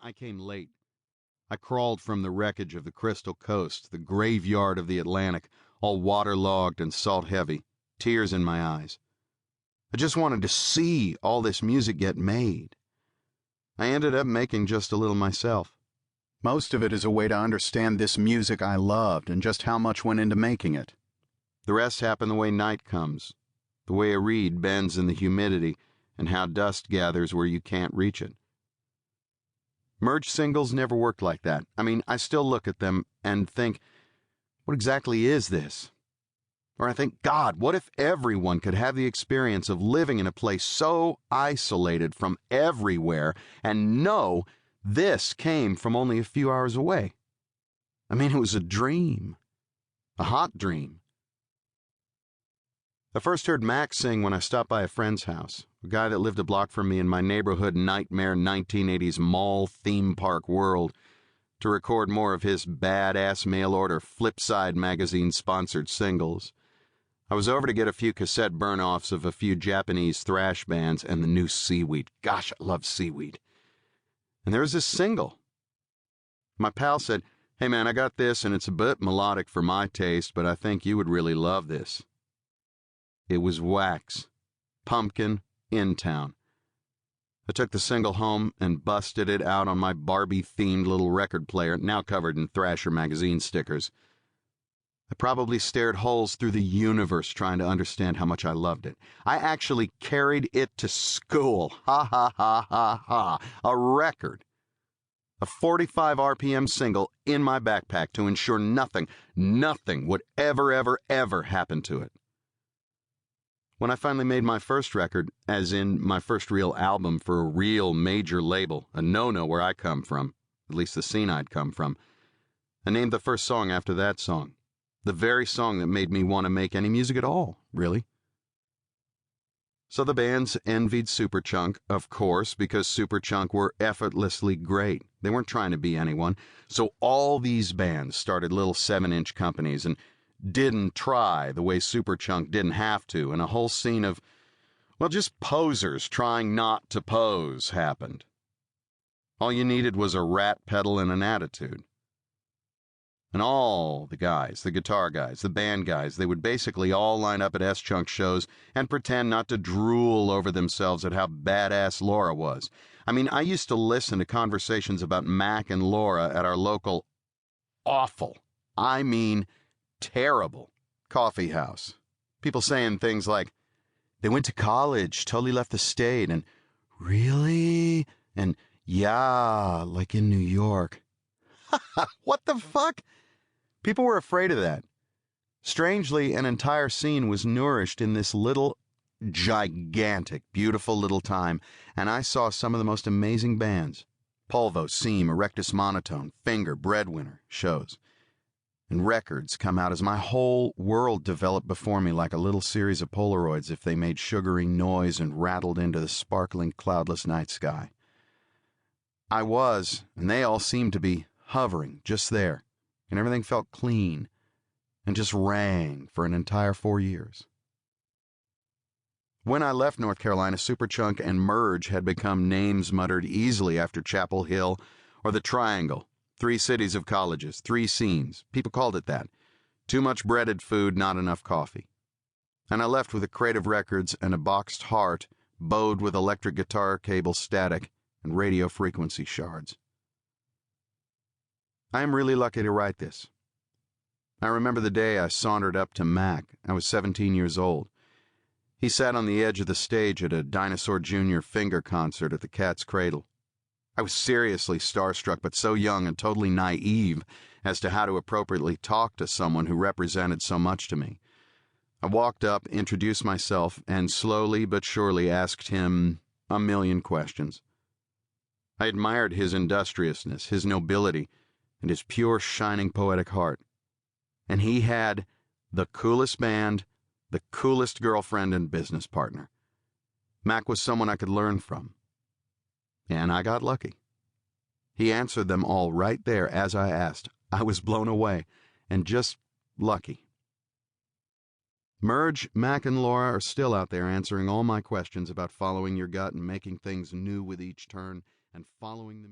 I came late. I crawled from the wreckage of the Crystal Coast, the graveyard of the Atlantic, all waterlogged and salt-heavy, tears in my eyes. I just wanted to see all this music get made. I ended up making just a little myself. Most of it is a way to understand this music I loved and just how much went into making it. The rest happened the way night comes, the way a reed bends in the humidity, and how dust gathers where you can't reach it. Merge singles never worked like that. I still look at them and think, what exactly is this? Or I think, God, what if everyone could have the experience of living in a place so isolated from everywhere and know this came from only a few hours away? It was a dream. A hot dream. I first heard Mac sing when I stopped by a friend's house, a guy that lived a block from me in my neighborhood nightmare 1980s mall theme park world, to record more of his badass mail-order Flipside magazine-sponsored singles. I was over to get a few cassette burn-offs of a few Japanese thrash bands and the new Seaweed. Gosh, I love Seaweed. And there was this single. My pal said, "Hey man, I got this and it's a bit melodic for my taste, but I think you would really love this." It was Wax, Pumpkin, In Town. I took the single home and busted it out on my Barbie-themed little record player, now covered in Thrasher magazine stickers. I probably stared holes through the universe trying to understand how much I loved it. I actually carried it to school. Ha ha ha ha ha. A record. A 45 RPM single in my backpack to ensure nothing would ever happen to it. When I finally made my first record, as in my first real album for a real major label, a no-no where I come from, at least the scene I'd come from, I named the first song after that song. The very song that made me want to make any music at all, really. So the bands envied Superchunk, of course, because Superchunk were effortlessly great. They weren't trying to be anyone. So all these bands started little 7-inch companies and didn't try the way Superchunk didn't have to, and a whole scene of, just posers trying not to pose happened. All you needed was a rat pedal and an attitude. And all the guys, the guitar guys, the band guys, they would basically all line up at S-Chunk shows and pretend not to drool over themselves at how badass Laura was. I used to listen to conversations about Mac and Laura at our local awful, terrible coffee house. People saying things like, they went to college, totally left the state, and really? And yeah, like in New York. What the fuck? People were afraid of that. Strangely, an entire scene was nourished in this little, gigantic, beautiful little time, and I saw some of the most amazing bands. Polvo, Seam, Erectus Monotone, Finger, Breadwinner shows. And records come out as my whole world developed before me like a little series of Polaroids if they made sugary noise and rattled into the sparkling cloudless night sky. I was, and they all seemed to be, hovering just there, and everything felt clean and just rang for an entire 4 years. When I left North Carolina, Superchunk and Merge had become names muttered easily after Chapel Hill or the Triangle. 3 cities of colleges, 3 scenes. People called it that. Too much breaded food, not enough coffee. And I left with a crate of records and a boxed heart bowed with electric guitar cable static and radio frequency shards. I am really lucky to write this. I remember the day I sauntered up to Mac. I was 17 years old. He sat on the edge of the stage at a Dinosaur Jr. Finger concert at the Cat's Cradle. I was seriously starstruck, but so young and totally naive as to how to appropriately talk to someone who represented so much to me. I walked up, introduced myself, and slowly but surely asked him a million questions. I admired his industriousness, his nobility, and his pure, shining, poetic heart. And he had the coolest band, the coolest girlfriend and business partner. Mac was someone I could learn from. And I got lucky. He answered them all right there as I asked. I was blown away, and just lucky. Merge, Mac, and Laura are still out there answering all my questions about following your gut and making things new with each turn and following the